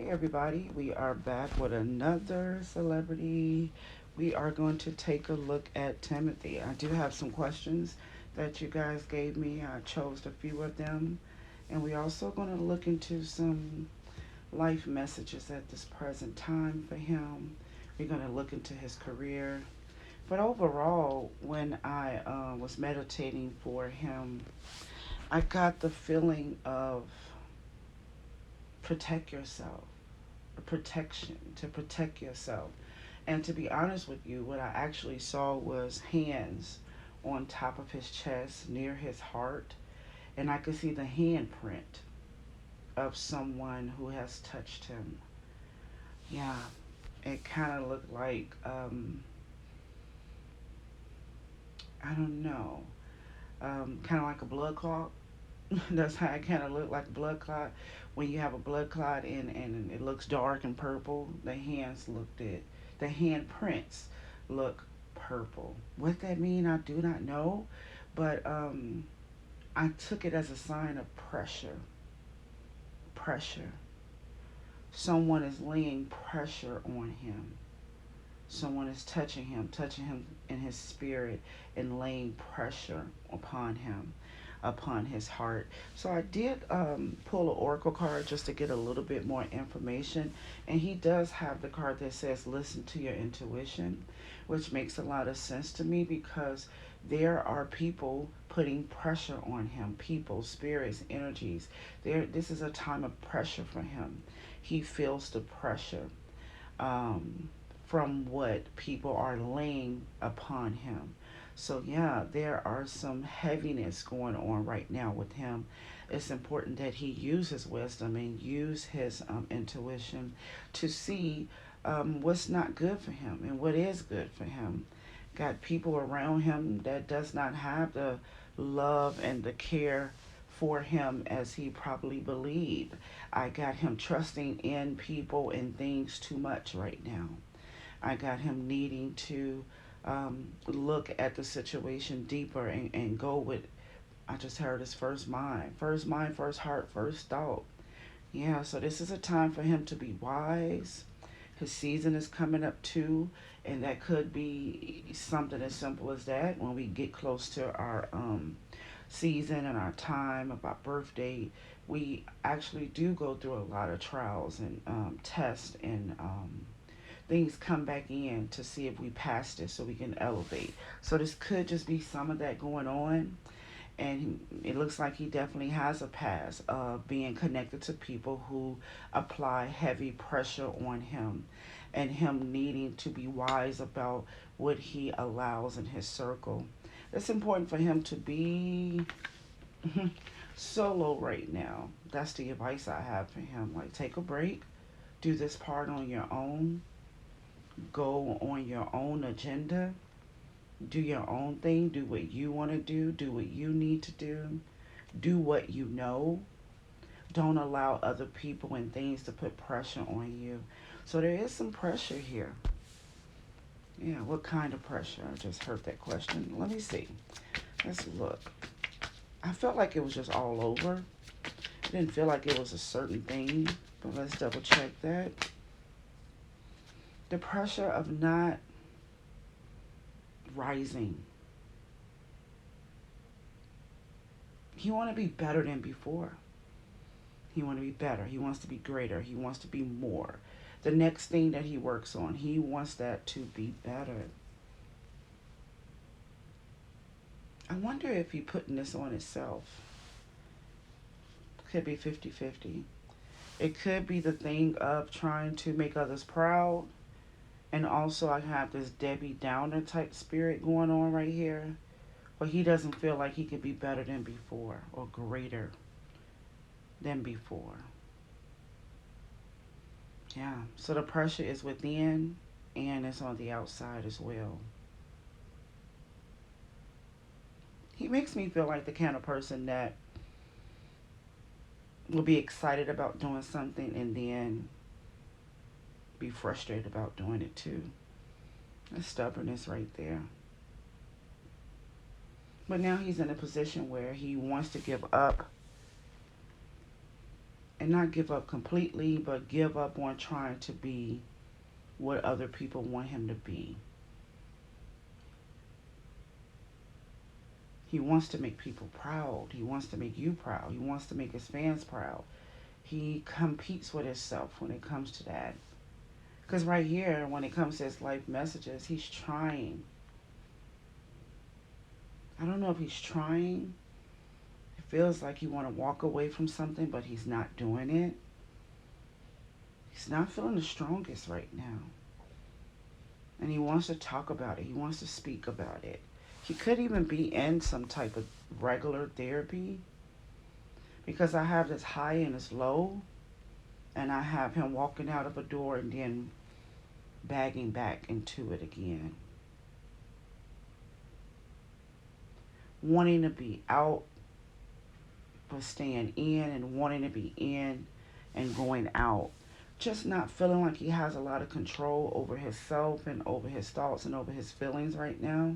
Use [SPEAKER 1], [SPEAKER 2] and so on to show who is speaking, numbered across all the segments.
[SPEAKER 1] everybody. We are back with another celebrity. We are going to take a look at Timothy. I do have some questions that you guys gave me. I chose a few of them. And we also going to look into some life messages at this present time for him. We're going to look into his career. But overall, when I was meditating for him, I got the feeling of protect yourself, protection, to protect yourself. And to be honest with you, what I actually saw was hands on top of his chest near his heart, and I could see the handprint of someone who has touched him. Yeah, it kind of looked like, I don't know, kind of like a blood clot. That's how it kind of looked, like a blood clot. When you have a blood clot and it looks dark and purple, the hands looked it. The handprints look purple. What that mean, I do not know, but I took it as a sign of pressure. Pressure. Someone is laying pressure on him. Someone is touching him in his spirit and laying pressure upon his heart. So I did pull an oracle card just to get a little bit more information. And he does have the card that says, listen to your intuition, which makes a lot of sense to me because there are people putting pressure on him, people, spirits, energies. This is a time of pressure for him. He feels the pressure. From what people are laying upon him. So, yeah, there are some heaviness going on right now with him. It's important that he use his wisdom and use his intuition to see what's not good for him and what is good for him. Got people around him that does not have the love and the care for him as he probably believed. I got him trusting in people and things too much right now. I got him needing to look at the situation deeper and go with, I just heard his first mind. First mind, first heart, first thought. Yeah, so this is a time for him to be wise. His season is coming up too, and that could be something as simple as that when we get close to our season and our time of our birthday. We actually do go through a lot of trials and tests and things come back in to see if we pass this so we can elevate. So this could just be some of that going on. And it looks like he definitely has a past of being connected to people who apply heavy pressure on him and him needing to be wise about what he allows in his circle. It's important for him to be solo right now. That's the advice I have for him. Like, take a break, do this part on your own, go on your own agenda, do your own thing, do what you want to do what you need to do what you know. Don't allow other people and things to put pressure on you. So there is some pressure here. Yeah, what kind of pressure? I just heard that question. Let me see. Let's look. I felt like it was just all over. I didn't feel like it was a certain thing, but let's double check that. The pressure of not rising. He want to be better than before. He want to be better. He wants to be greater. He wants to be more. The next thing that he works on, he wants that to be better. I wonder if he putting this on himself. Could be 50-50. It could be the thing of trying to make others proud. And also I have this Debbie Downer type spirit going on right here. But he doesn't feel like he could be better than before or greater than before. Yeah, so the pressure is within and it's on the outside as well. He makes me feel like the kind of person that will be excited about doing something and then be frustrated about doing it too. That's stubbornness right there. But now he's in a position where he wants to give up and not give up completely, but give up on trying to be what other people want him to be. He wants to make people proud. He wants to make you proud. He wants to make his fans proud. He competes with himself when it comes to that. Because right here, when it comes to his life messages, he's trying. I don't know if he's trying. It feels like he want to walk away from something, but he's not doing it. He's not feeling the strongest right now. And he wants to talk about it. He wants to speak about it. He could even be in some type of regular therapy, because I have this high and this low, and I have him walking out of a door and then bagging back into it again. Wanting to be out, but staying in, and wanting to be in and going out. Just not feeling like he has a lot of control over himself and over his thoughts and over his feelings right now.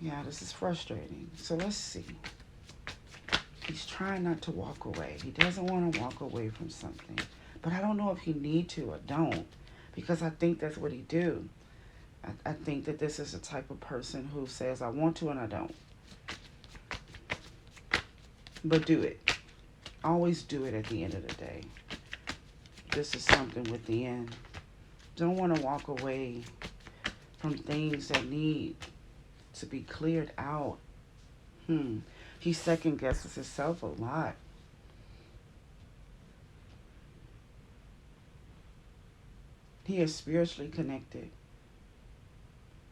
[SPEAKER 1] Yeah, this is frustrating. So let's see. He's trying not to walk away. He doesn't want to walk away from something. But I don't know if he need to or don't, because I think that's what he do. I think that this is the type of person who says, I want to and I don't. But do it. Always do it at the end of the day. This is something within. Don't want to walk away from things that need to be cleared out. He second guesses himself a lot. He is spiritually connected.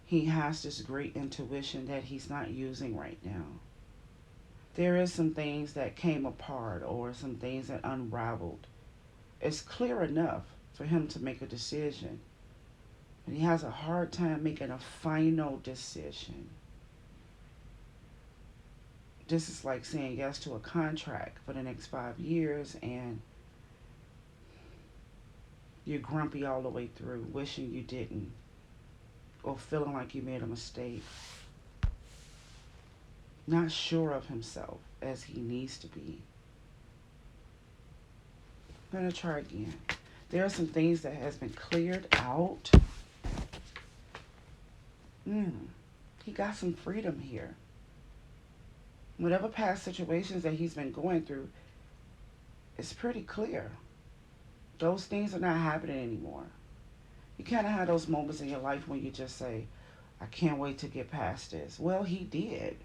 [SPEAKER 1] He has this great intuition that he's not using right now. There is some things that came apart or some things that unraveled. It's clear enough for him to make a decision. And he has a hard time making a final decision. This is like saying yes to a contract for the next 5 years, and you're grumpy all the way through, wishing you didn't, or feeling like you made a mistake. Not sure of himself as he needs to be. I'm going to try again. There are some things that has been cleared out. He got some freedom here. Whatever past situations that he's been going through, it's pretty clear. Those things are not happening anymore. You kind of have those moments in your life when you just say, I can't wait to get past this. Well, he did.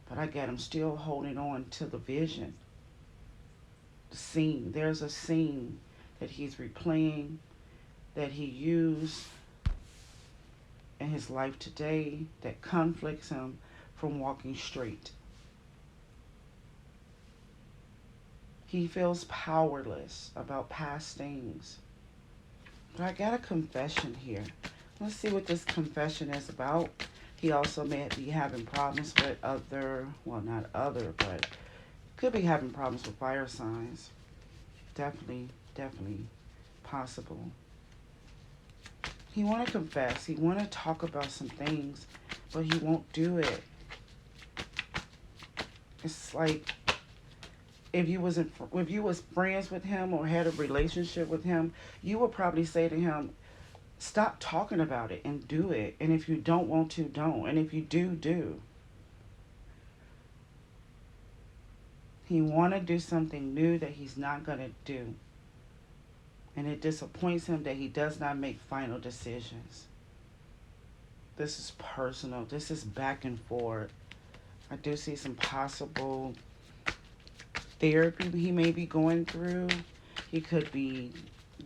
[SPEAKER 1] But I get him still holding on to the vision. The scene. There's a scene that he's replaying, that he used in his life today, that conflicts him from walking straight. He feels powerless about past things. But I got a confession here. Let's see what this confession is about. He also may be having problems with but could be having problems with fire signs. Definitely possible. He want to confess. He want to talk about some things, but he won't do it. It's like if you was friends with him or had a relationship with him, you would probably say to him, stop talking about it and do it. And if you don't want to, don't. And if you do, do. He want to do something new that he's not going to do. And it disappoints him that he does not make final decisions. This is personal. This is back and forth. I do see some possible therapy he may be going through. He could be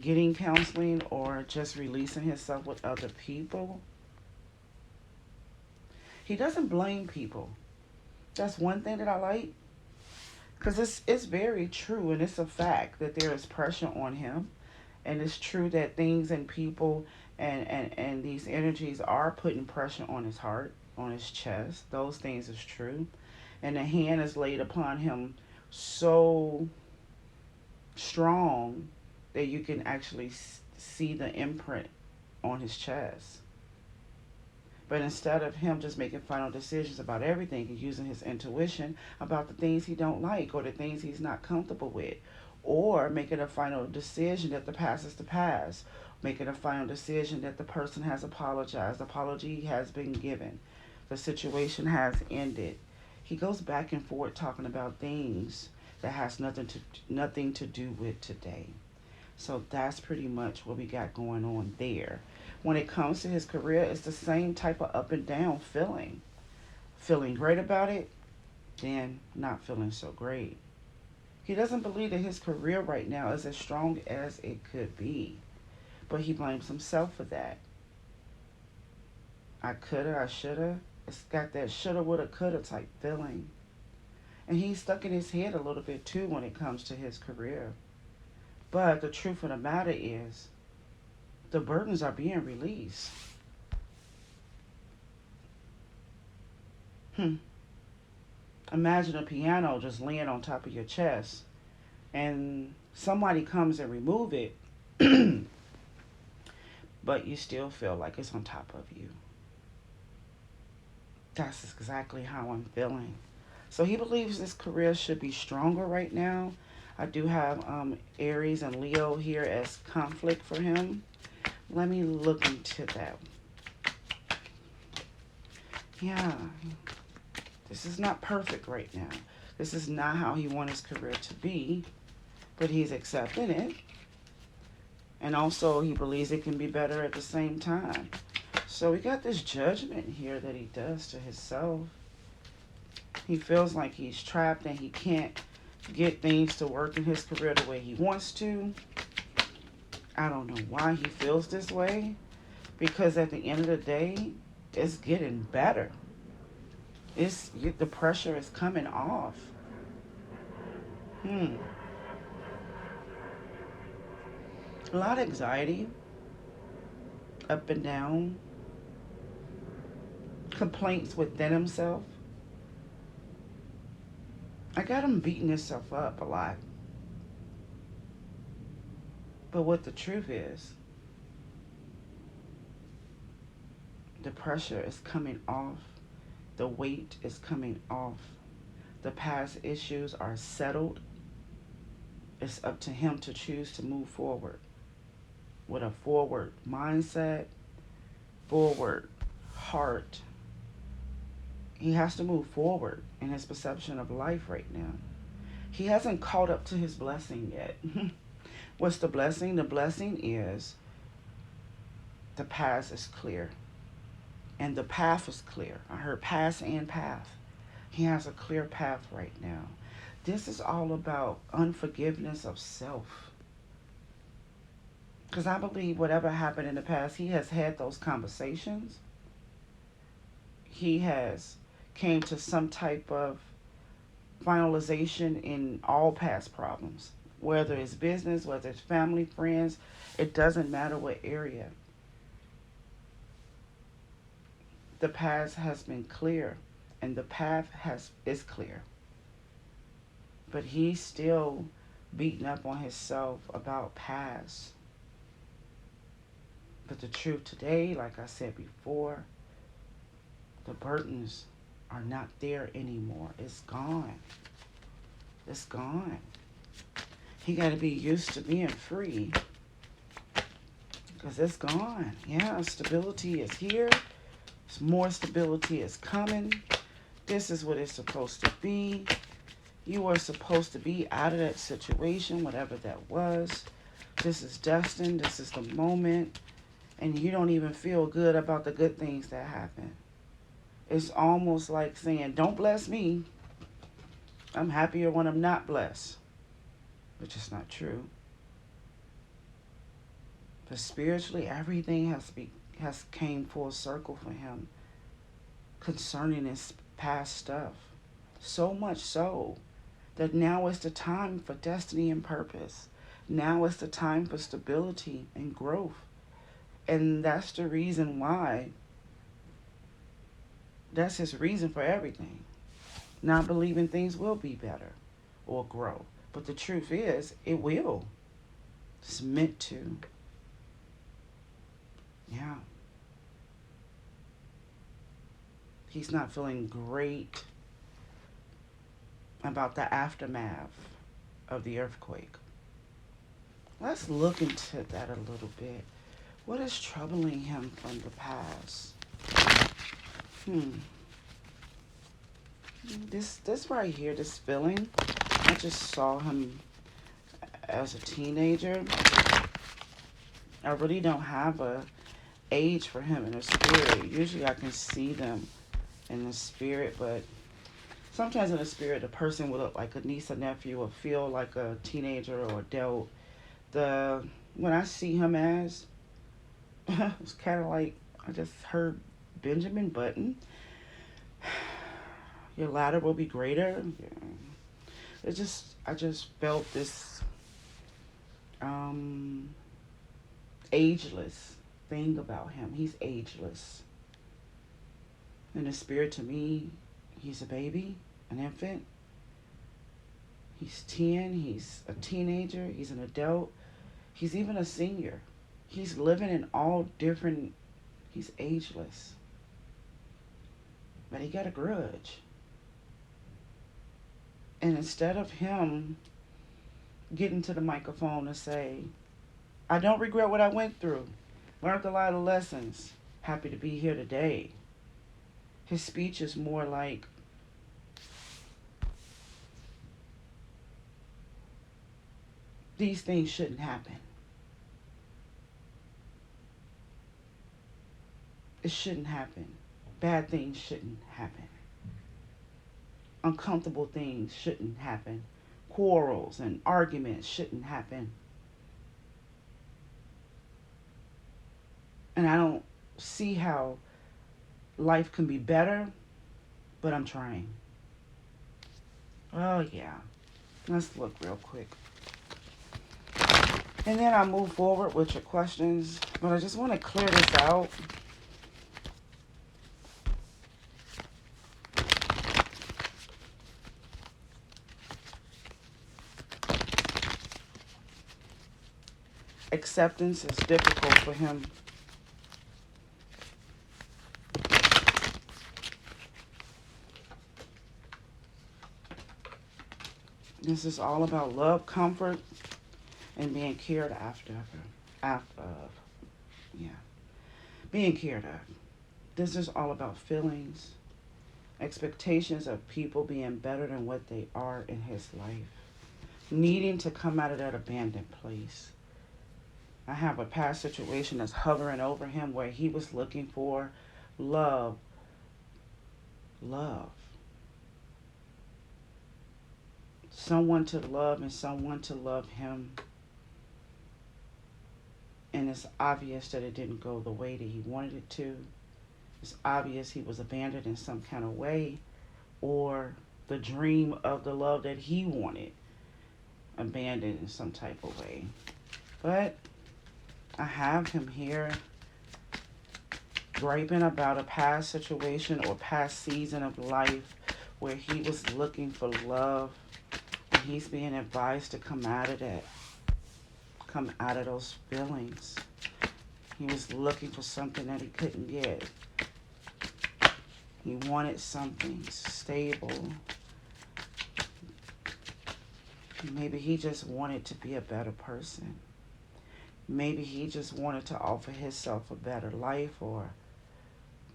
[SPEAKER 1] getting counseling or just releasing himself with other people. He doesn't blame people. That's one thing that I like. Because it's very true, and it's a fact that there is pressure on him. And it's true that things and people and these energies are putting pressure on his heart, on his chest. Those things is true. And the hand is laid upon him so strong that you can actually see the imprint on his chest. But instead of him just making final decisions about everything and using his intuition about the things he don't like or the things he's not comfortable with, or making a final decision that the past is the past, making a final decision that the person has apologized, apology has been given, the situation has ended. He goes back and forth talking about things that has nothing to do with today. So that's pretty much what we got going on there. When it comes to his career, it's the same type of up and down feeling. Feeling great about it, then not feeling so great. He doesn't believe that his career right now is as strong as it could be, but he blames himself for that. I coulda, I shoulda. It's got that shoulda, woulda, coulda type feeling. And he's stuck in his head a little bit too when it comes to his career. But the truth of the matter is, the burdens are being released. Hmm. Imagine a piano just laying on top of your chest and somebody comes and remove it, but you still feel like it's on top of you. That's exactly how I'm feeling. So he believes his career should be stronger right now. I do have Aries and Leo here as conflict for him. Let me look into that. Yeah, this is not perfect right now. This is not how he wants his career to be, but he's accepting it. And also he believes it can be better at the same time. So we got this judgment here that he does to himself. He feels like he's trapped and he can't get things to work in his career the way he wants to. I don't know why he feels this way, because at the end of the day, it's getting better. The pressure is coming off. A lot of anxiety, up and down, complaints within himself. I got him beating himself up a lot. But what the truth is, the pressure is coming off. The weight is coming off. The past issues are settled. It's up to him to choose to move forward with a forward mindset, forward heart. He has to move forward in his perception of life right now. He hasn't caught up to his blessing yet. What's the blessing? The blessing is the past is clear and the path is clear. I heard past and path. He has a clear path right now. This is all about unforgiveness of self. Because I believe whatever happened in the past, he has had those conversations. He has came to some type of finalization in all past problems. Whether it's business, whether it's family, friends, it doesn't matter what area. The past has been clear and the path is clear. But he's still beating up on himself about past. But the truth today, like I said before, the burdens are not there anymore. It's gone. It's gone. He got to be used to being free. Because it's gone. Yeah, stability is here. More stability is coming. This is what it's supposed to be. You are supposed to be out of that situation, whatever that was. This is destined. This is the moment. And you don't even feel good about the good things that happen. It's almost like saying, don't bless me. I'm happier when I'm not blessed. Which is not true. But spiritually, everything has came full circle for him concerning his past stuff. So much so that now is the time for destiny and purpose. Now is the time for stability and growth. And that's the reason why. That's his reason for everything. Not believing things will be better or grow. But the truth is, it will. It's meant to. Yeah. He's not feeling great about the aftermath of the earthquake. Let's look into that a little bit. What is troubling him from the past? Hmm. This right here, this feeling, I just saw him as a teenager. I really don't have a age for him in the spirit. Usually I can see them in the spirit, but sometimes in the spirit, a person will look like a niece or nephew or feel like a teenager or adult. The When I see him as, it's kind of like I just heard Benjamin Button. Your ladder will be greater. I just felt this um, ageless thing about him. He's ageless. In the spirit, to me, he's a baby, an infant. He's 10, he's a teenager, he's an adult, he's even a senior. He's living in all different, he's ageless. But he got a grudge. And instead of him getting to the microphone and say, I don't regret what I went through, learned a lot of lessons, happy to be here today. His speech is more like, these things shouldn't happen. It shouldn't happen. Bad things shouldn't happen. Uncomfortable things shouldn't happen. Quarrels and arguments shouldn't happen. And I don't see how life can be better, but I'm trying. Oh, yeah. Let's look real quick. And then I'll move forward with your questions. But I just want to clear this out. Acceptance is difficult for him. This is all about love, comfort, and being cared after. Yeah. Being cared of. This is all about feelings, expectations of people being better than what they are in his life, needing to come out of that abandoned place. I have a past situation that's hovering over him where he was looking for love. Love. Someone to love and someone to love him. And it's obvious that it didn't go the way that he wanted it to. It's obvious he was abandoned in some kind of way, or the dream of the love that he wanted abandoned in some type of way. But I have him here griping about a past situation or past season of life where he was looking for love, and he's being advised to come out of that, come out of those feelings. He was looking for something that he couldn't get. He wanted something stable. Maybe he just wanted to be a better person. Maybe he just wanted to offer himself a better life, or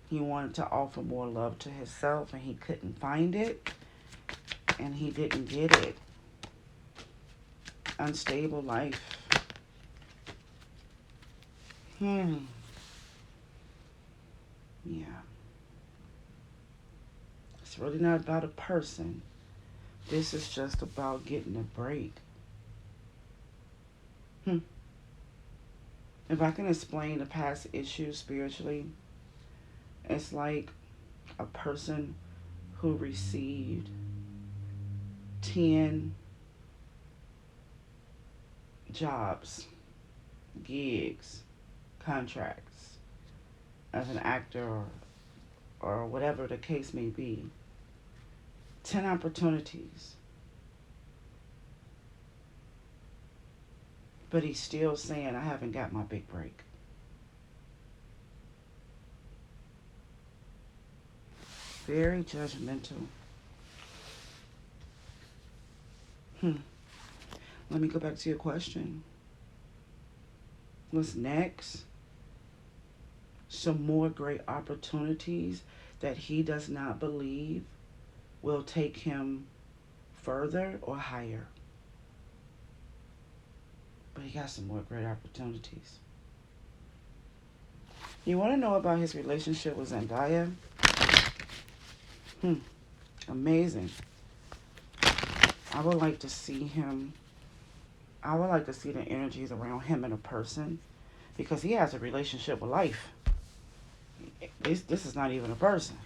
[SPEAKER 1] he wanted to offer more love to himself and he couldn't find it and he didn't get it. Unstable life. Yeah. It's really not about a person. This is just about getting a break. If I can explain the past issues spiritually, it's like a person who received 10 jobs, gigs, contracts as an actor or whatever the case may be. 10 opportunities. But he's still saying, I haven't got my big break. Very judgmental. Hmm. Let me go back to your question. What's next? Some more great opportunities that he does not believe will take him further or higher. But he got some more great opportunities. You want to know about his relationship with Zendaya? Hmm, amazing. I would like to see him. I would like to see the energies around him in a person because he has a relationship with life. This is not even a person.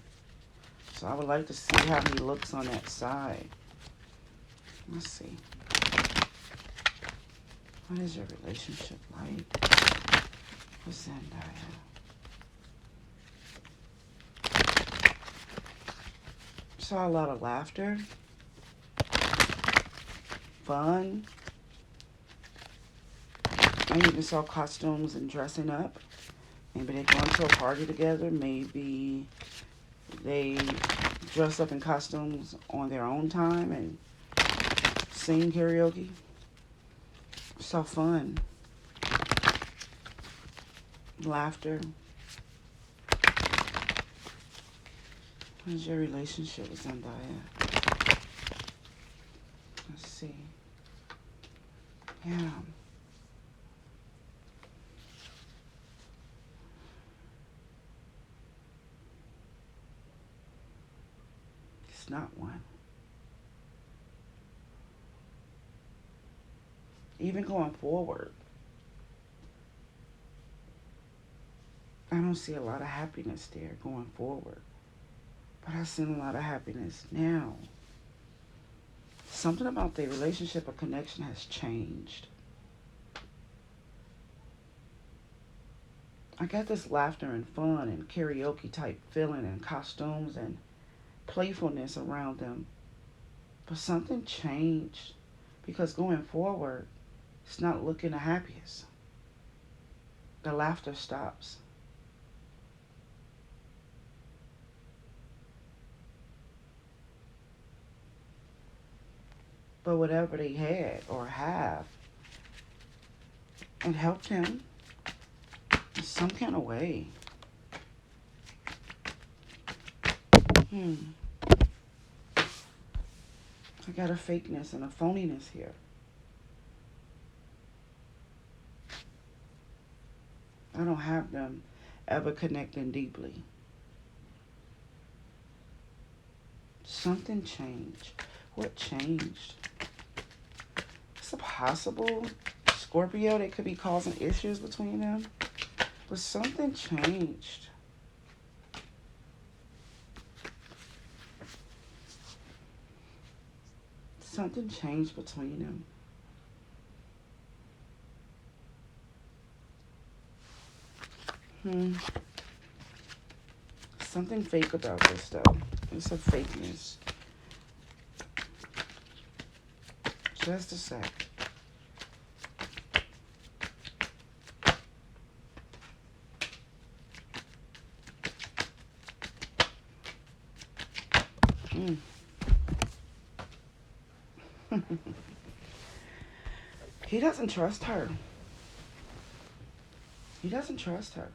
[SPEAKER 1] So I would like to see how he looks on that side. Let's see. What is your relationship like with Zendaya? Saw a lot of laughter, fun. I even saw costumes and dressing up. Maybe they're going to a party together. Maybe they dress up in costumes on their own time and sing karaoke. So fun. Laughter. How's your relationship with Zendaya? Let's see. Yeah. It's not one. Even going forward, I don't see a lot of happiness there going forward. But I see a lot of happiness now. Something about their relationship or connection has changed. I got this laughter and fun and karaoke type feeling and costumes and playfulness around them. But something changed because going forward, it's not looking the happiest. The laughter stops. But whatever they had or have, it helped him in some kind of way. Hmm. I got a fakeness and a phoniness here. I don't have them ever connecting deeply. Something changed. What changed? It's a possible Scorpio that could be causing issues between them. But something changed. Something changed between them. Hmm. Something fake about this though. It's a fakeness. Just a sec. Hmm. He doesn't trust her. He doesn't trust her.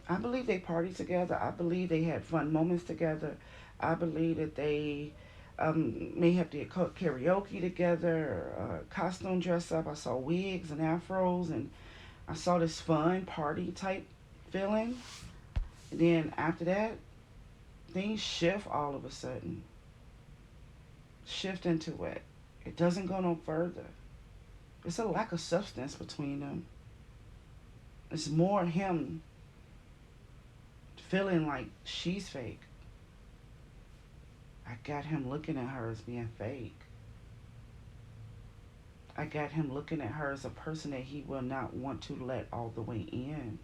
[SPEAKER 1] I believe they partied together. I believe they had fun moments together. I believe that they may have to karaoke together, costume dress up. I saw wigs and afros, and I saw this fun party type feeling. And then after that, things shift all of a sudden. Shift into it. It doesn't go no further. It's a lack of substance between them. It's more him feeling like she's fake. I got him looking at her as being fake. I got him looking at her as a person that he will not want to let all the way in.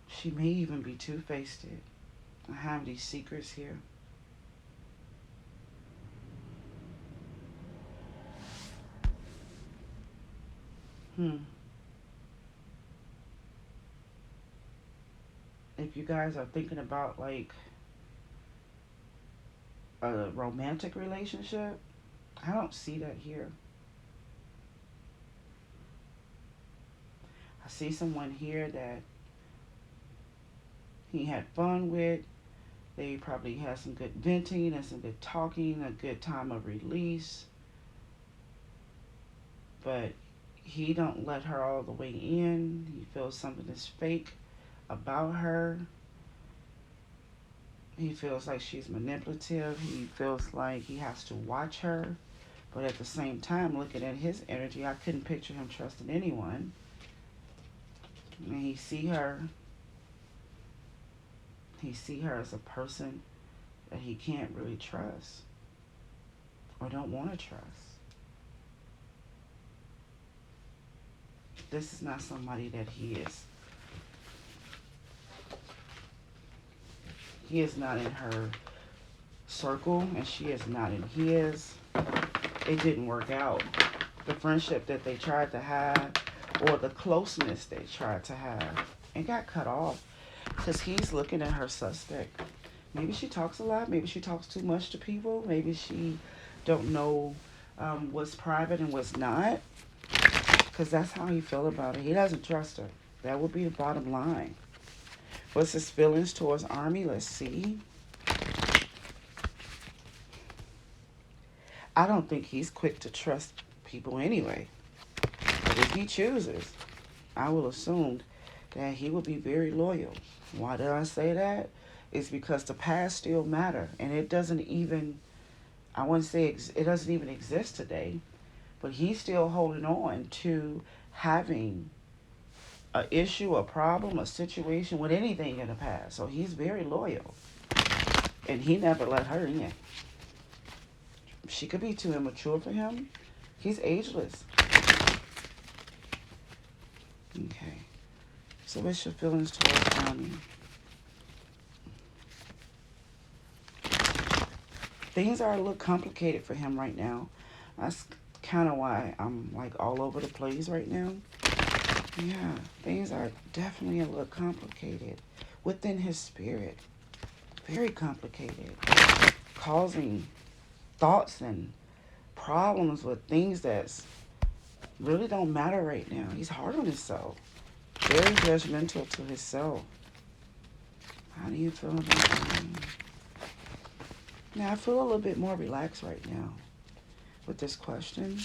[SPEAKER 1] She may even be two-faced. I have these secrets here. Hmm. if you guys are thinking about like a romantic relationship, I don't see that here. I see someone here that he had fun with. They probably had some good venting and some good talking, a good time of release. But he don't let her all the way in. He feels something is fake about her. He feels like she's manipulative. He feels like he has to watch her. But at the same time, looking at his energy, I couldn't picture him trusting anyone. And he see her as a person that he can't really trust or don't want to trust. This is not somebody that he is not in her circle and she is not in his. It didn't work out. The friendship that they tried to have or the closeness they tried to have, it got cut off because he's looking at her suspect. Maybe she talks a lot. Maybe she talks too much to people. Maybe she don't know what's private and what's not, because that's how he feel about it. He doesn't trust her. That would be the bottom line. What's his feelings towards Armiee? Let's see. I don't think he's quick to trust people anyway. But if he chooses, I will assume that he will be very loyal. Why did I say that? It's because the past still matter. And it doesn't even, I wouldn't say it doesn't even exist today. But he's still holding on to having an issue, a problem, a situation with anything in the past. So he's very loyal. And he never let her in. She could be too immature for him. He's ageless. Okay. So what's your feelings towards Armiee? Things are a little complicated for him right now. That's kind of why I'm like all over the place right now. Yeah, things are definitely a little complicated within his spirit. Very complicated. Causing thoughts and problems with things that's really don't matter right now. He's hard on himself. Very judgmental to himself. How do you feel about that? Now, I feel a little bit more relaxed right now with this question.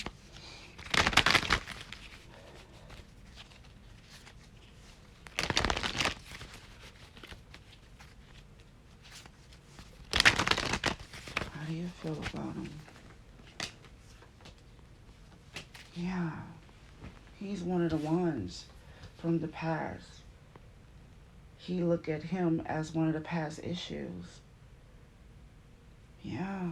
[SPEAKER 1] How do you feel about him? Yeah, he's one of the ones from the past. He look at him as one of the past issues. Yeah,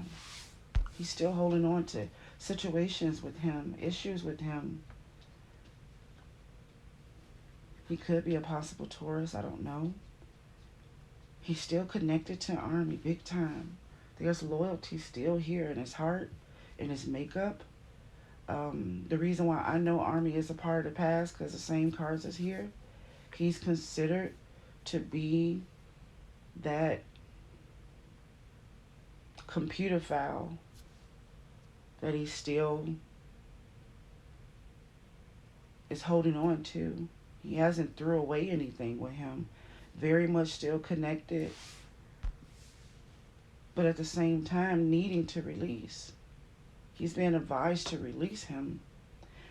[SPEAKER 1] he's still holding on to situations with him, issues with him. He could be a possible Taurus, I don't know. He's still connected to Armiee big time. There's loyalty still here in his heart, in his makeup. The reason why I know Armiee is a part of the past, because the same cards is here. He's considered to be that computer file that he still is holding on to. He hasn't threw away anything with him. Very much still connected, but at the same time needing to release. He's been advised to release him,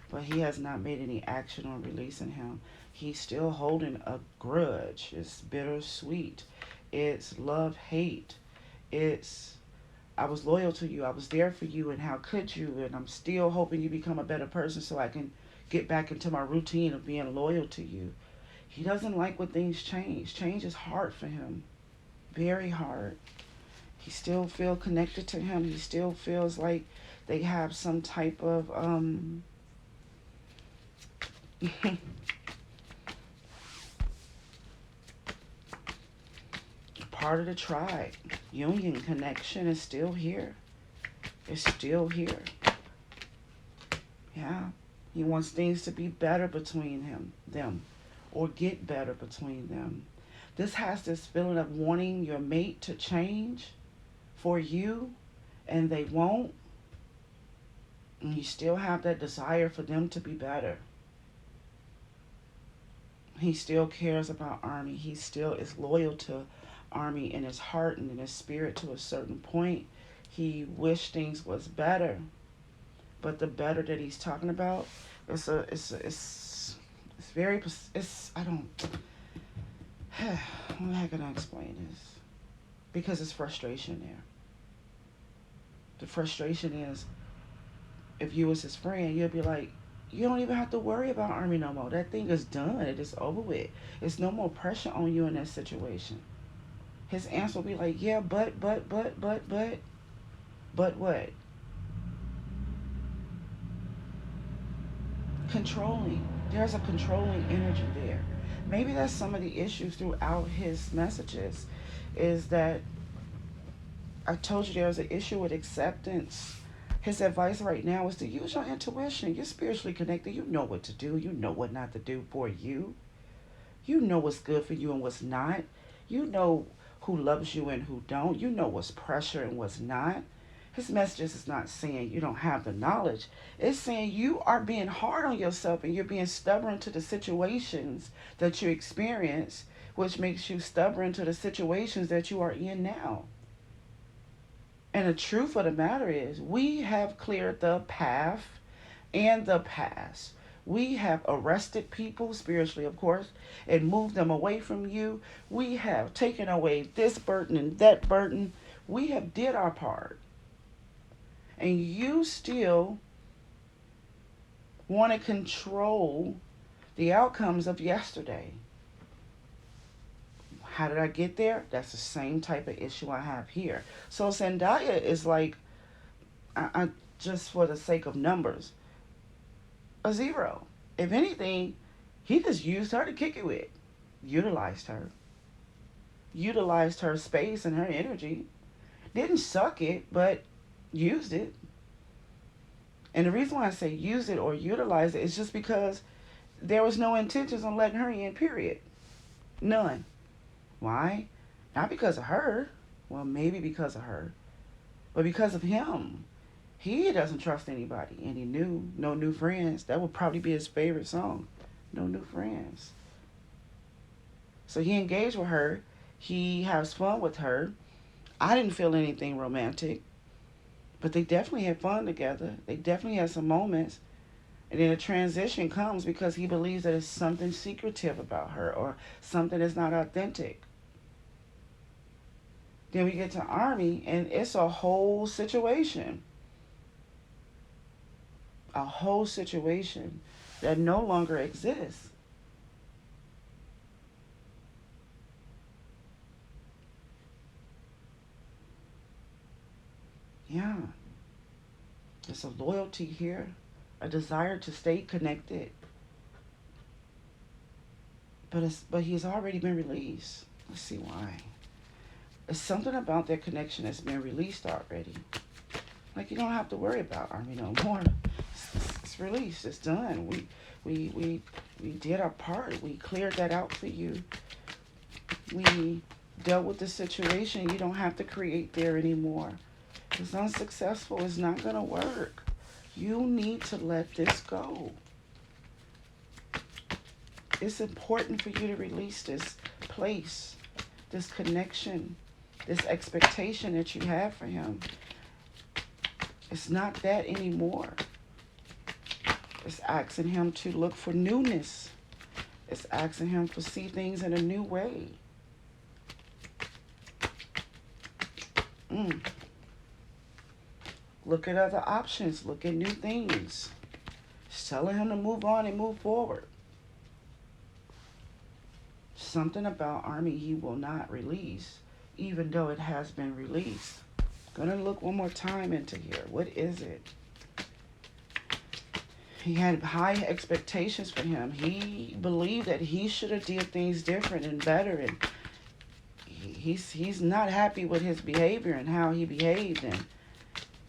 [SPEAKER 1] but he has not made any action on releasing him. He's still holding a grudge. It's bittersweet. It's love-hate. It's, I was loyal to you. I was there for you, and how could you? And I'm still hoping you become a better person so I can get back into my routine of being loyal to you. He doesn't like when things change. Change is hard for him. Very hard. He still feels connected to him. He still feels like they have some type of part of the tribe. Union connection is still here. It's still here. Yeah. He wants things to be better between them, or get better between them. This has this feeling of wanting your mate to change for you, and they won't. And you still have that desire for them to be better. He still cares about Armiee. He still is loyal to Armiee in his heart and in his spirit to a certain point. He wished things was better, but the better that he's talking about, it's very, it's, I don't, how can I explain this? Because it's frustration there. The frustration is, if you was his friend, you'd be like, you don't even have to worry about Armiee no more. That thing is done. It is over with. It's no more pressure on you in that situation. His answer will be like, yeah, but what? Controlling. There's a controlling energy there. Maybe that's some of the issues throughout his messages, is that I told you there's an issue with acceptance. His advice right now is to use your intuition. You're spiritually connected. You know what to do. You know what not to do for you. You know what's good for you and what's not. You know who loves you and who don't. You know what's pressure and what's not. His message is not saying you don't have the knowledge. It's saying you are being hard on yourself and you're being stubborn to the situations that you experience, which makes you stubborn to the situations that you are in now. And the truth of the matter is, we have cleared the path and the past. We have arrested people, spiritually, of course, and moved them away from you. We have taken away this burden and that burden. We have did our part. And you still want to control the outcomes of yesterday. How did I get there? That's the same type of issue I have here. So Zendaya is like, I just for the sake of numbers, a 0. If anything, he just used her to kick it with. Utilized her. Utilized her space and her energy. Didn't suck it, but used it. And the reason why I say use it or utilize it is just because there was no intentions on letting her in, period. None. Why? Not because of her. Well, maybe because of her. But because of him. He doesn't trust anybody. And he knew no new friends. That would probably be his favorite song. No new friends. So he engaged with her. He has fun with her. I didn't feel anything romantic. But they definitely had fun together. They definitely had some moments. And then a transition comes because he believes that it's something secretive about her or something that's not authentic. Then we get to Armiee, and it's a whole situation. A whole situation that no longer exists. Yeah. There's a loyalty here, a desire to stay connected. But he's already been released. Let's see why. It's something about that connection that's been released already. Like, you don't have to worry about Armiee no more. It's released. It's done. We did our part. We cleared that out for you. We dealt with the situation. You don't have to create there anymore. It's unsuccessful. It's not going to work. You need to let this go. It's important for you to release this place, this connection, this expectation that you have for him. It's not that anymore. It's asking him to look for newness. It's asking him to see things in a new way. Look at other options. Look at new things. It's telling him to move on and move forward. Something about Armiee he will not release, even though it has been released. Gonna look one more time into here. What is it? He had high expectations for him. He believed that he should have did things different and better, and he's not happy with his behavior and how he behaved, and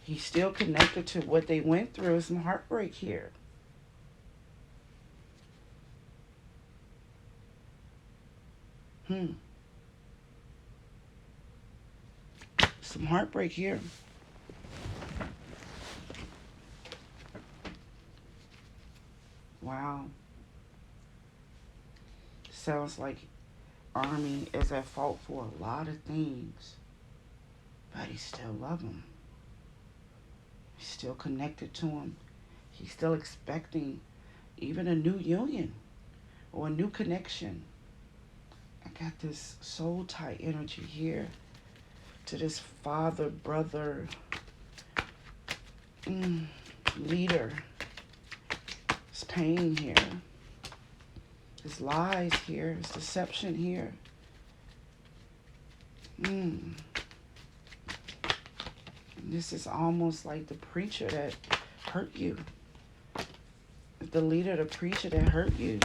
[SPEAKER 1] he's still connected to what they went through. Some heartbreak here. Some heartbreak here. Wow. Sounds like Armiee is at fault for a lot of things, but he still loves him. He's still connected to him. He's still expecting even a new union or a new connection. I got this soul tie energy here to this father, brother, leader. There's pain here. There's lies here. There's deception here. This is almost like the preacher that hurt you. The leader, the preacher that hurt you.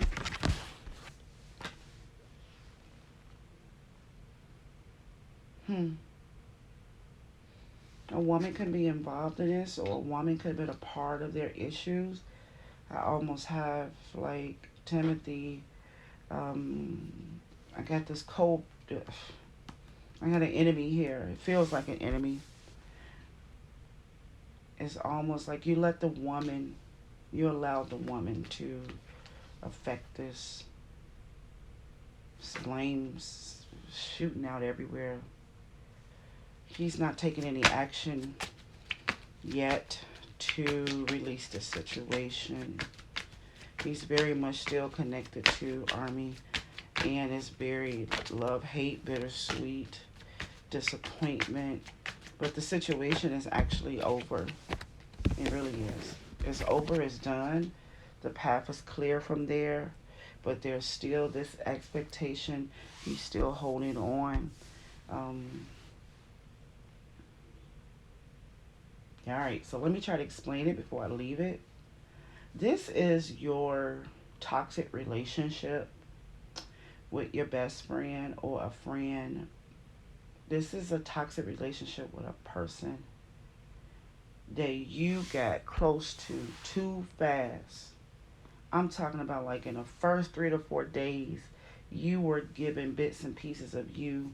[SPEAKER 1] A woman can be involved in this, or a woman could have been a part of their issues. I almost have like Timothy. I got this cold. I got an enemy here. It feels like an enemy. It's almost like you allowed the woman to affect this. Flames shooting out everywhere. He's not taking any action yet to release the situation. He's very much still connected to Armiee and is very love, hate, bittersweet, disappointment. But the situation is actually over. It really is. It's over, it's done. The path is clear from there. But there's still this expectation. He's still holding on. Alright, so let me try to explain it before I leave it. This is your toxic relationship with your best friend or a friend. This is a toxic relationship with a person that you got close to too fast. I'm talking about like in the first 3 to 4 days, you were given bits and pieces of you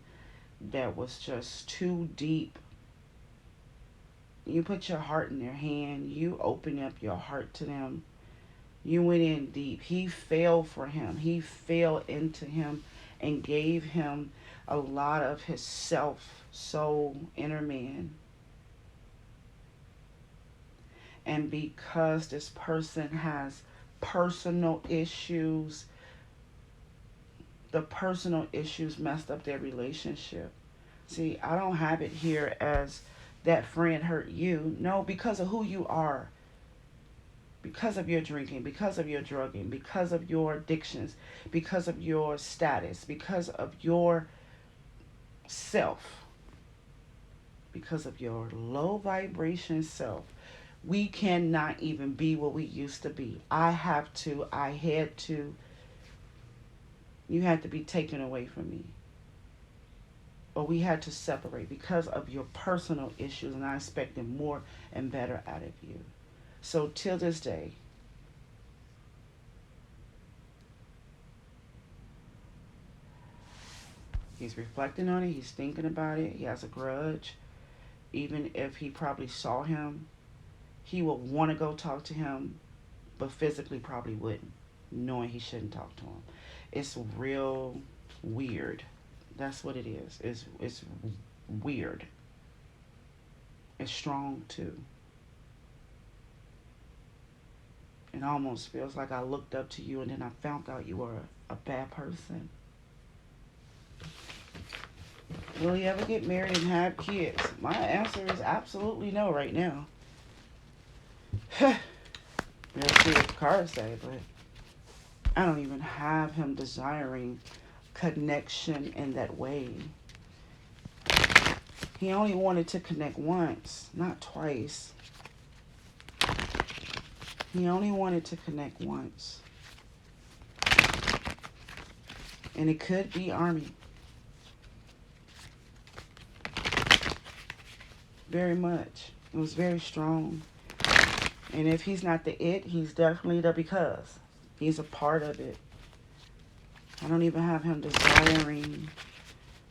[SPEAKER 1] that was just too deep. You put your heart in their hand. You opened up your heart to them. You went in deep. He fell for him. He fell into him and gave him a lot of his self, soul, inner man. And because this person has personal issues, the personal issues messed up their relationship. See, I don't have it here as that friend hurt you. No, because of who you are. Because of your drinking, because of your drugging, because of your addictions, because of your status, because of your self, because of your low vibration self. We cannot even be what we used to be. I had to. You had to be taken away from me. Or we had to separate because of your personal issues, and I expected more and better out of you. So till this day, he's reflecting on it, he's thinking about it, he has a grudge. Even if he probably saw him, he would want to go talk to him, but physically probably wouldn't, knowing he shouldn't talk to him. It's real weird. That's what it is. It's weird. It's strong too. It almost feels like I looked up to you and then I found out you were a bad person. Will he ever get married and have kids? My answer is absolutely no right now. We'll see what the cards say, but I don't even have him desiring connection in that way. He only wanted to connect once, not twice. He only wanted to connect once. And it could be Armiee. Very much. It was very strong. And if he's not the it, he's definitely the because. He's a part of it. I don't even have him desiring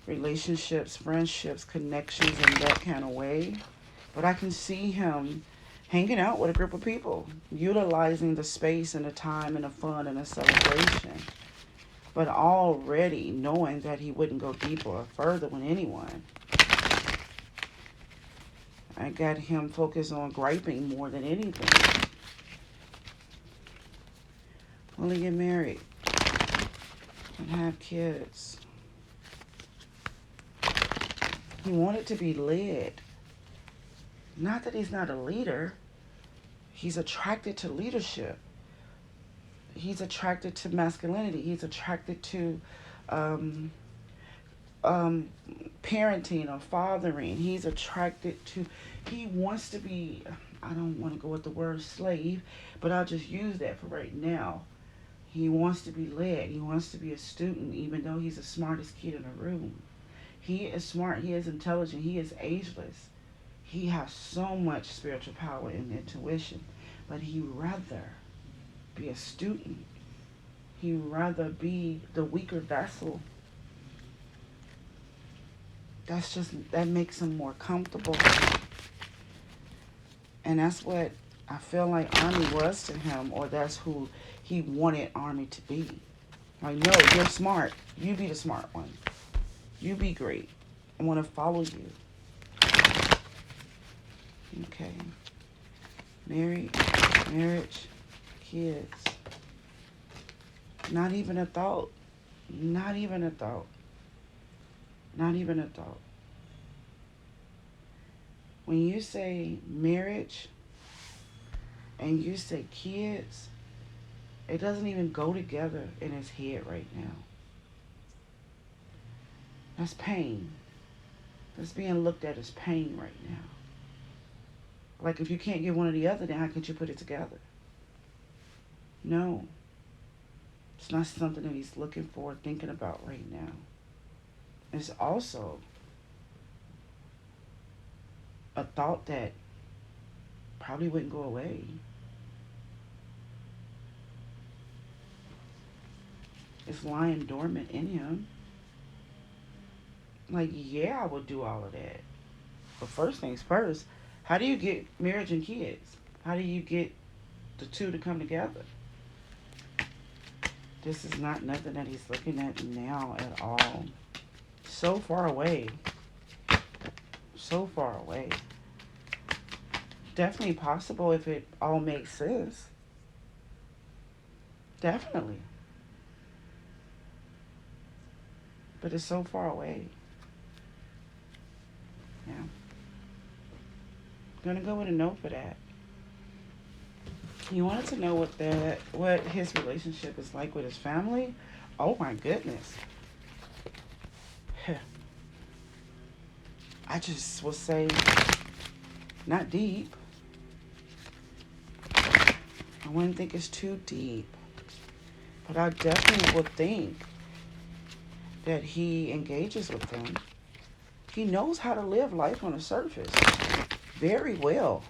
[SPEAKER 1] relationships, friendships, connections in that kind of way. But I can see him hanging out with a group of people, utilizing the space and the time and the fun and the celebration, but already knowing that he wouldn't go deeper or further with anyone. I got him focused on griping more than anything. Will he get married and have kids? He wanted to be led. Not that he's not a leader. He's attracted to leadership. He's attracted to masculinity. He's attracted to um, parenting or fathering. He's attracted to, he wants to be, I don't want to go with the word slave, but I'll just use that for right now. He wants to be led. He wants to be a student, even though he's the smartest kid in the room. He is smart. He is intelligent. He is ageless. He has so much spiritual power and intuition, but he'd rather be a student. He'd rather be the weaker vessel. That makes him more comfortable. And that's what I feel like Armiee was to him, or that's who he wanted Armiee to be. Like, no, you're smart. You be the smart one. You be great. I want to follow you. Okay. Marriage, kids. Not even a thought. Not even a thought. Not even a thought. When you say marriage and you say kids, it doesn't even go together in his head right now. That's pain. That's being looked at as pain right now. Like, if you can't get one or the other, then how could you put it together? No. It's not something that he's looking for, thinking about right now. It's also a thought that probably wouldn't go away. It's lying dormant in him. Like, yeah, I would do all of that. But first things first, how do you get marriage and kids? How do you get the two to come together? This is not nothing that he's looking at now at all. So far away. So far away. Definitely possible if it all makes sense. Definitely. But it's so far away. Yeah. I'm gonna go with a no for that. You wanted to know what his relationship is like with his family? Oh my goodness. I just will say not deep. I wouldn't think it's too deep. But I definitely would think that he engages with them. He knows how to live life on the surface very well.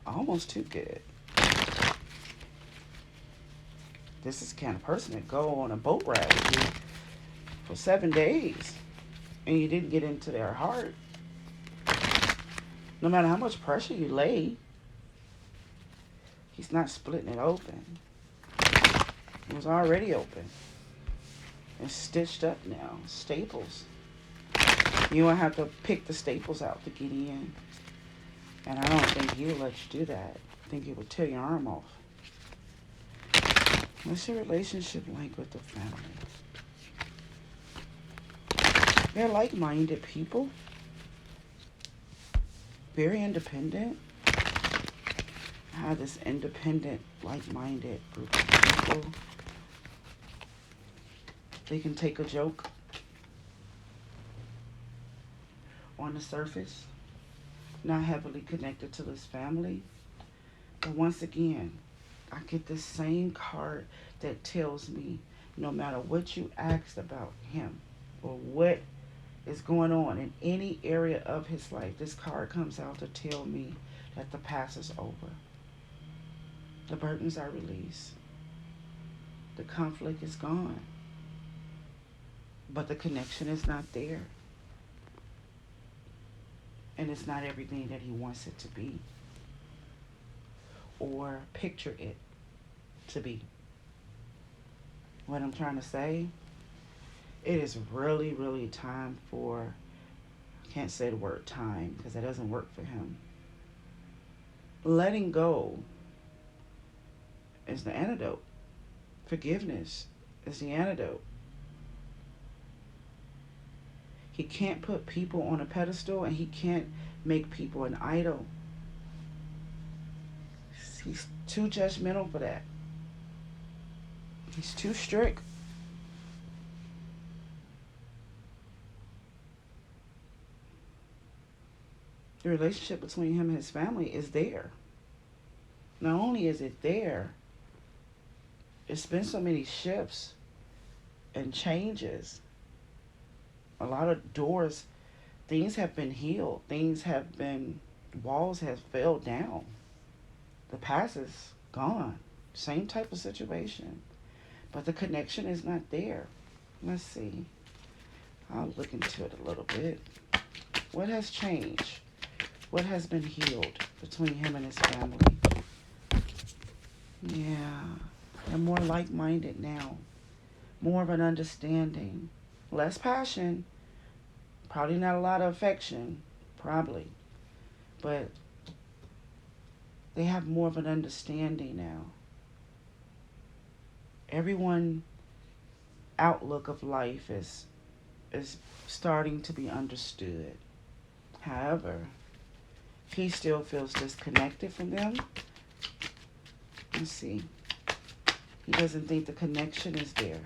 [SPEAKER 1] Almost too good. This is the kind of person that go on a boat ride with you for 7 days and you didn't get into their heart. No matter how much pressure you lay, he's not splitting it open. It was already open. It's stitched up now. Staples. You won't have to pick the staples out to get in. And I don't think he would let you do that. I think he would tear your arm off. What's your relationship like with the family? They're like-minded people. Very independent. I have this independent, like-minded group of people. They can take a joke on the surface, not heavily connected to this family. But once again, I get this same card that tells me no matter what you asked about him or what is going on in any area of his life, this card comes out to tell me that the past is over. The burdens are released. The conflict is gone. but the connection is not there. And it's not everything that he wants it to be or picture it to be. What I'm trying to say, it is really, really time for, I can't say the word time because that doesn't work for him. Letting go is the antidote. Forgiveness is the antidote. He can't put people on a pedestal and he can't make people an idol. He's too judgmental for that. He's too strict. The relationship between him and his family is there. Not only is it there, it's been so many shifts and changes. A lot of doors, things have been healed. Walls have fell down. The past is gone. Same type of situation. But the connection is not there. Let's see. I'll look into it a little bit. What has changed? What has been healed between him and his family? Yeah. They're more like-minded now. More of an understanding. Less passion. Probably not a lot of affection. Probably. But they have more of an understanding now. Everyone's outlook of life is starting to be understood. However, he still feels disconnected from them. Let's see. He doesn't think the connection is there.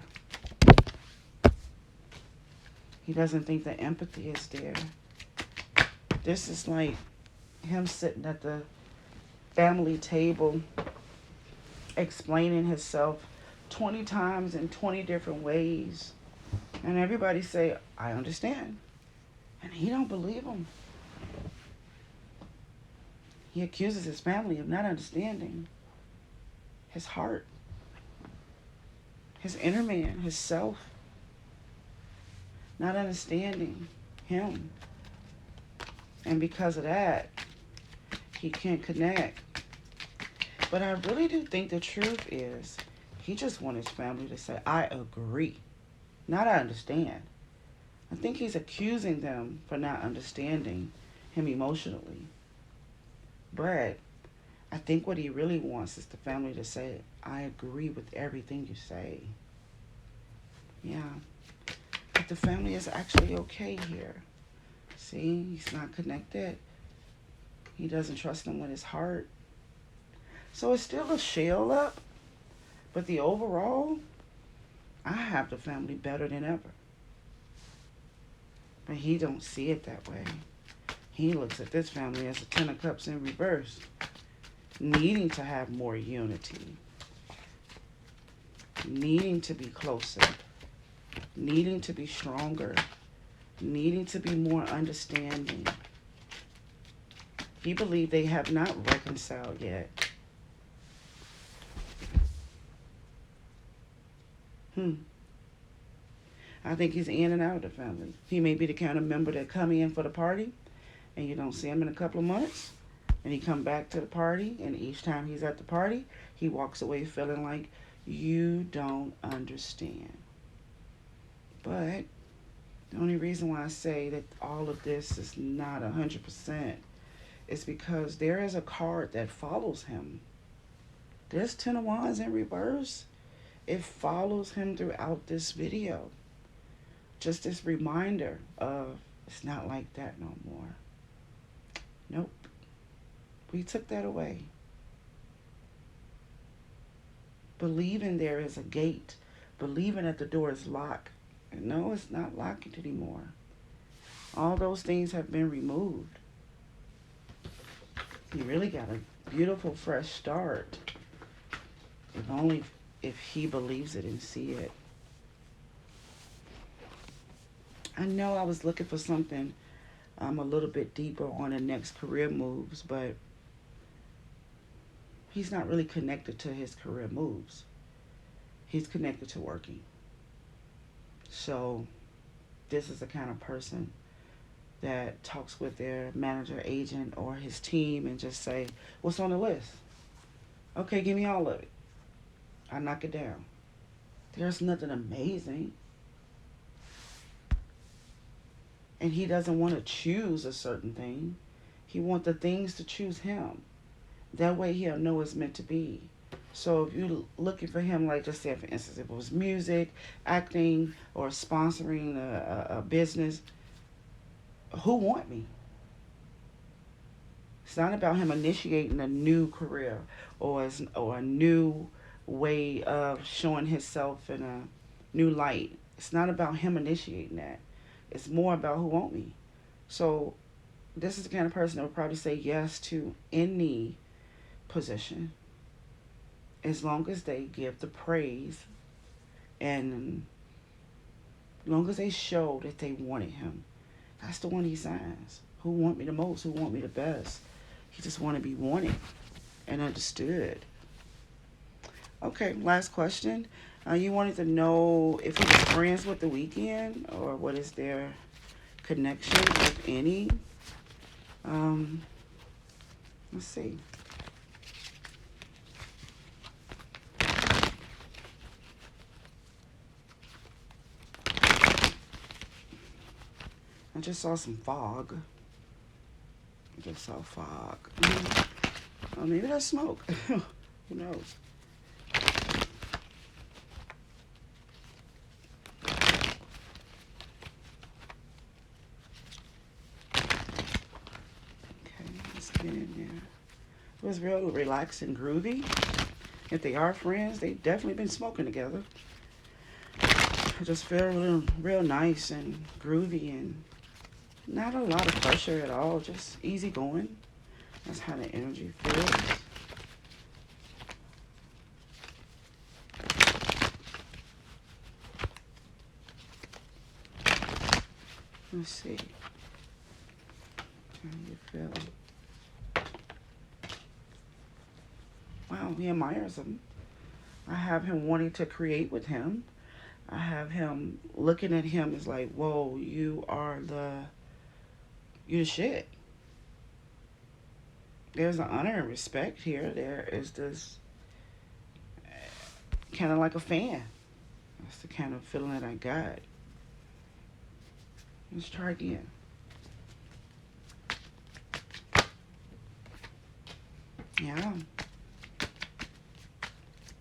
[SPEAKER 1] He doesn't think the empathy is there. This is like him sitting at the family table explaining himself 20 times in 20 different ways. And everybody say, I understand. And he don't believe them. He accuses his family of not understanding his heart, his inner man, his self, not understanding him. And because of that, he can't connect. But I really do think the truth is he just wants his family to say, I agree, not I understand. I think he's accusing them for not understanding him emotionally. But I think what he really wants is the family to say, I agree with everything you say. Yeah. But the family is actually okay here. See, he's not connected. He doesn't trust them with his heart. So it's still a shell up. But the overall, I have the family better than ever. But he don't see it that way. He looks at this family as a 10 of cups in reverse. Needing to have more unity. Needing to be closer. Needing to be stronger. Needing to be more understanding. He believes they have not reconciled yet. I think he's in and out of the family. He may be the kind of member that come in for the party and you don't see him in a couple of months. And he come back to the party, and each time he's at the party, he walks away feeling like you don't understand. But the only reason why I say that all of this is not 100% is because there is a card that follows him. There's 10 of Wands in reverse. It follows him throughout this video. Just this reminder of it's not like that no more. Nope. We took that away. Believing there is a gate. Believing that the door is locked. And no, it's not locked anymore. All those things have been removed. He really got a beautiful fresh start. If only if he believes it and see it. I know I was looking for something a little bit deeper on the next career moves, but he's not really connected to his career moves. He's connected to working. So This is the kind of person that talks with their manager, agent, or his team and just say, what's on the list? Okay, give me all of it. I knock it down. There's nothing amazing. And he doesn't want to choose a certain thing. He wants the things to choose him. That way he'll know it's meant to be. So if you're looking for him, like just say for instance, if it was music, acting, or sponsoring a business, who want me? It's not about him initiating a new career or a new way of showing himself in a new light. It's not about him initiating that. It's more about who want me. So this is the kind of person that would probably say yes to any position as long as they give the praise and as long as they show that they wanted him. That's the one he signs. Who want me the most? Who want me the best? He just want to be wanted and understood. Okay, last question. You wanted to know if he was friends with the Weeknd or what is their connection, if any. Let's see. I just saw some fog. I just saw fog. Oh, maybe that's smoke. Who knows? Okay, let's get in there. It was real relaxed and groovy. If they are friends, they've definitely been smoking together. I just feel real nice and groovy and not a lot of pressure at all, just easy going. That's how the energy feels. Let's see. How you feel? Wow, he admires him. I have him wanting to create with him. I have him looking at him as like, whoa, you the shit. There's an honor and respect here. There is this kind of like a fan. That's the kind of feeling that I got. Let's try again. Yeah.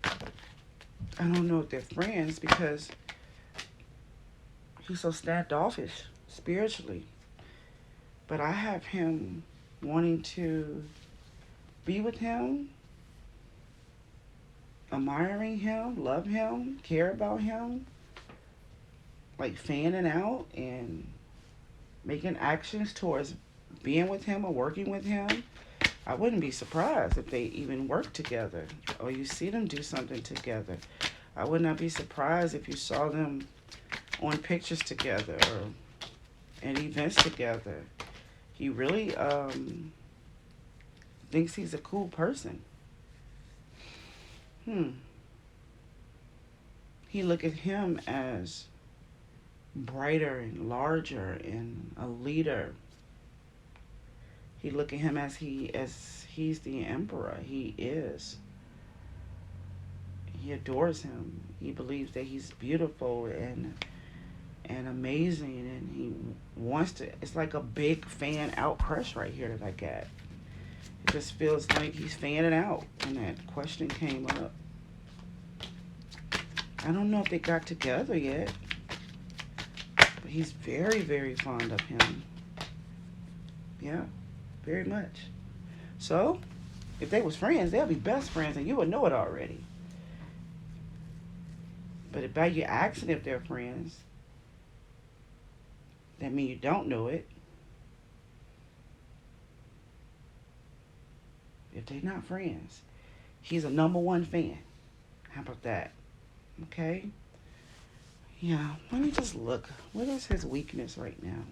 [SPEAKER 1] I don't know if they're friends because he's so standoffish spiritually. But I have him wanting to be with him, admiring him, love him, care about him, like fanning out and making actions towards being with him or working with him. I wouldn't be surprised if they even work together or you see them do something together. I would not be surprised if you saw them on pictures together or at events together. He really thinks he's a cool person. He look at him as brighter and larger and a leader. He look at him as he's the emperor. He is. He adores him. He believes that he's beautiful and amazing, and he wants to. It's like a big fan out crush right here that I got. It just feels like he's fanning out when that question came up. I don't know if they got together yet, but he's very, very fond of him. Yeah, very much. So, if they was friends, they'll be best friends, and you would know it already. But if by you asking if they're friends, that means you don't know it. If they're not friends, he's a #1 fan. How about that? Okay? Yeah, let me just look. What is his weakness right now?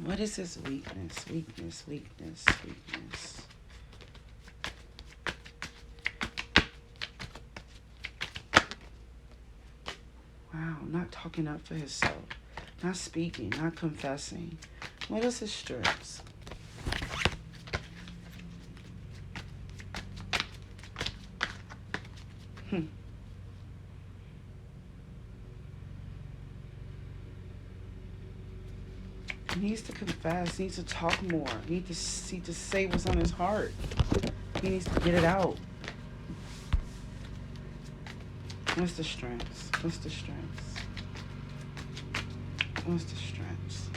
[SPEAKER 1] What is his weakness? Weakness. Wow, not talking up for himself, not speaking, not confessing. What is his strengths? He needs to confess. He needs to talk more. He needs to say what's on his heart. He needs to get it out. What's the strengths? What's the strengths? What's the strengths?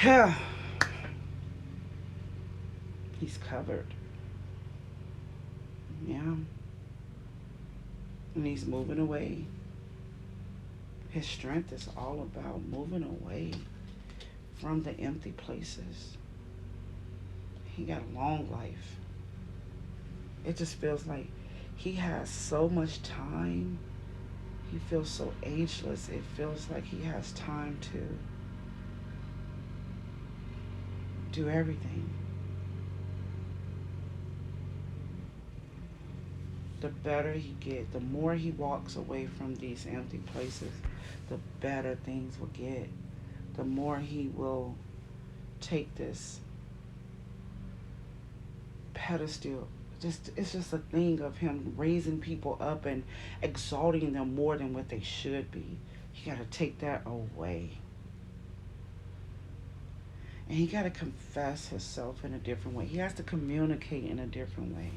[SPEAKER 1] Yeah. He's covered. Yeah. And he's moving away. His strength is all about moving away from the empty places. He got a long life. It just feels like he has so much time. He feels so ageless. It feels like he has time to do everything. The better he gets, the more he walks away from these empty places, the better things will get. The more he will take this pedestal. It's just a thing of him raising people up and exalting them more than what they should be. You got to take that away. And he got to confess himself in a different way. He has to communicate in a different way.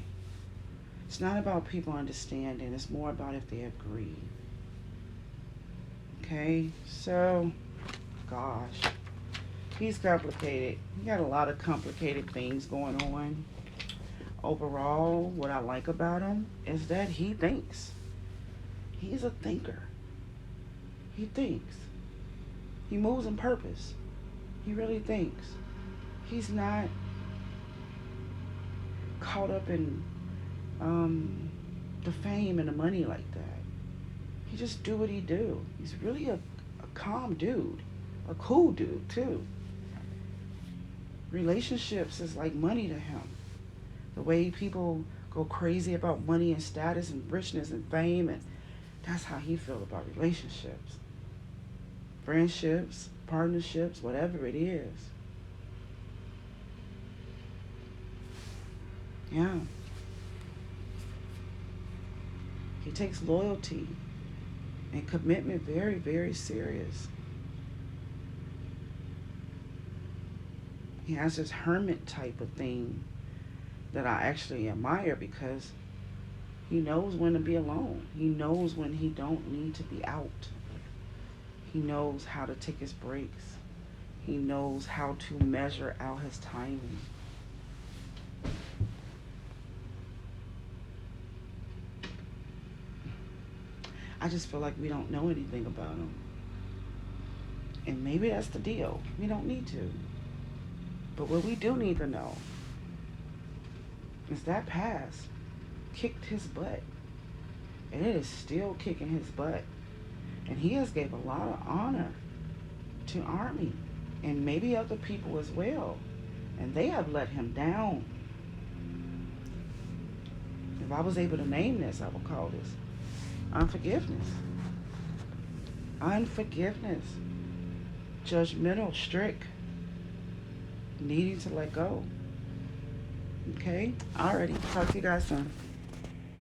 [SPEAKER 1] It's not about people understanding. It's more about if they agree. Okay? So, gosh. He's complicated. He got a lot of complicated things going on. Overall, what I like about him is that he thinks. He's a thinker. He thinks. He moves on purpose. He really thinks. He's not caught up in the fame and the money like that. He just do what he do. He's really a calm dude. A cool dude, too. Relationships is like money to him. The way people go crazy about money and status and richness and fame, and that's how he feels about relationships. Friendships, partnerships, whatever it is. Yeah. He takes loyalty and commitment very, very serious. He has this hermit type of thing that I actually admire because he knows when to be alone. He knows when he don't need to be out. He knows how to take his breaks. He knows how to measure out his timing. I just feel like we don't know anything about him. And maybe that's the deal. We don't need to. But what we do need to know is that past kicked his butt. And it is still kicking his butt. And he has gave a lot of honor to Armiee. And maybe other people as well. And they have let him down. If I was able to name this, I would call this unforgiveness. Unforgiveness. Judgmental, strict. Needing to let go. Okay? Alrighty. Talk to you guys soon.